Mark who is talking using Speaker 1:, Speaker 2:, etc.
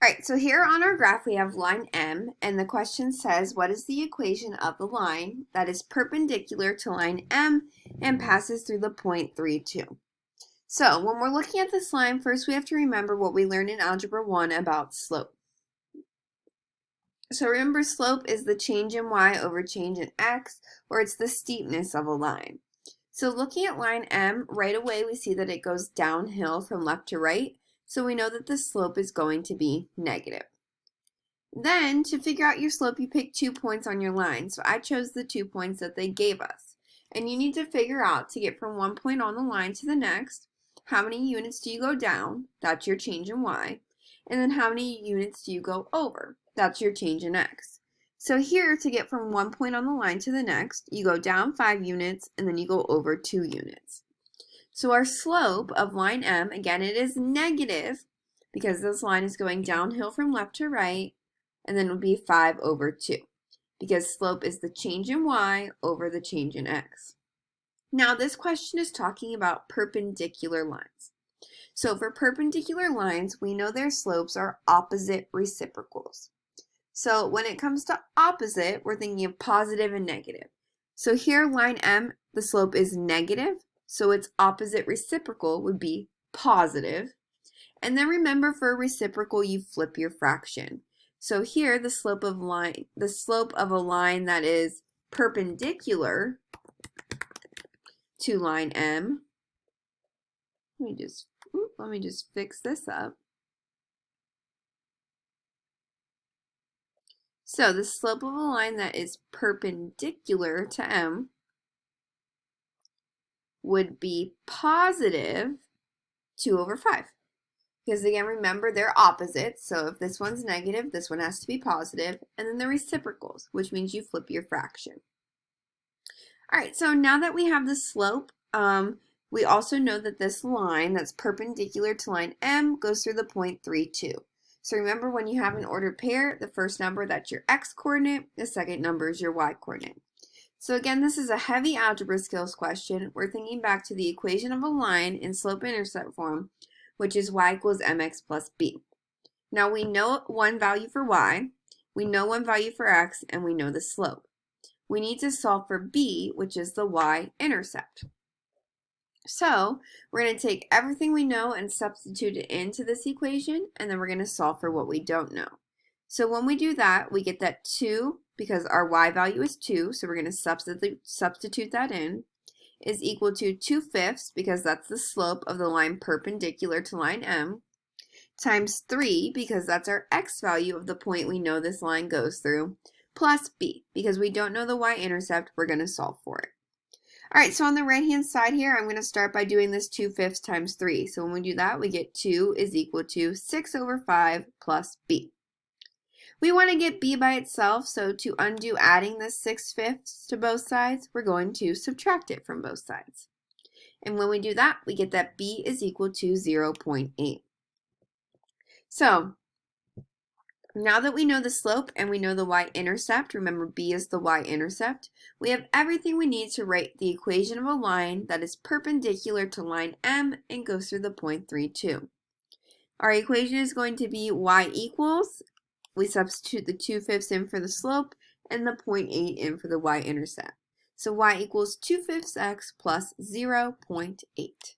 Speaker 1: All right, so here on our graph we have line M, and the question says, what is the equation of the line that is perpendicular to line M and passes through the point 3, 2? So when we're looking at this line, first we have to remember what we learned in Algebra 1 about slope. So remember, slope is the change in y over change in x, or it's the steepness of a line. So looking at line M, right away we see that it goes downhill from left to right, so we know that the slope is going to be negative. Then, to figure out your slope, you pick 2 points on your line. So I chose the 2 points that they gave us. And you need to figure out, to get from one point on the line to the next, how many units do you go down? That's your change in y. And then how many units do you go over? That's your change in x. So here, to get from one point on the line to the next, you go down 5 units, and then you go over 2 units. So our slope of line M, again, it is negative, because this line is going downhill from left to right, and then it would be 5 over 2, because slope is the change in y over the change in x. Now this question is talking about perpendicular lines. So for perpendicular lines, we know their slopes are opposite reciprocals. So when it comes to opposite, we're thinking of positive and negative. So here, line M, the slope is negative, so its opposite reciprocal would be positive. And then remember, for a reciprocal, you flip your fraction. So here, the slope of a line that is perpendicular to line M. Let me just fix this up. So the slope of a line that is perpendicular to M would be positive 2 over 5. Because again, remember, they're opposites. So if this one's negative, this one has to be positive. And then the reciprocals, which means you flip your fraction. All right, so now that we have the slope, we also know that this line that's perpendicular to line M goes through the point 3, 2. So remember, when you have an ordered pair, the first number, that's your x coordinate, the second number is your y coordinate. So again, this is a heavy algebra skills question. We're thinking back to the equation of a line in slope-intercept form, which is y equals mx plus b. Now we know one value for y, we know one value for x, and we know the slope. We need to solve for b, which is the y-intercept. So we're going to take everything we know and substitute it into this equation, and then we're going to solve for what we don't know. So when we do that, we get that 2, because our y value is 2, so we're going to substitute that in, is equal to 2/5, because that's the slope of the line perpendicular to line M, times 3, because that's our x value of the point we know this line goes through, plus b, because we don't know the y-intercept, we're going to solve for it. All right, so on the right-hand side here, I'm going to start by doing this 2/5 times 3. So when we do that, we get 2 is equal to 6 over 5 plus b. We want to get b by itself, so to undo adding this 6/5 to both sides, we're going to subtract it from both sides. And when we do that, we get that b is equal to 0.8. So now that we know the slope and we know the y-intercept, remember b is the y-intercept, we have everything we need to write the equation of a line that is perpendicular to line M and goes through the point 3, 2. Our equation is going to be y equals, we substitute the 2/5 in for the slope and the 0.8 in for the y-intercept. So y equals 2/5 x plus 0.8.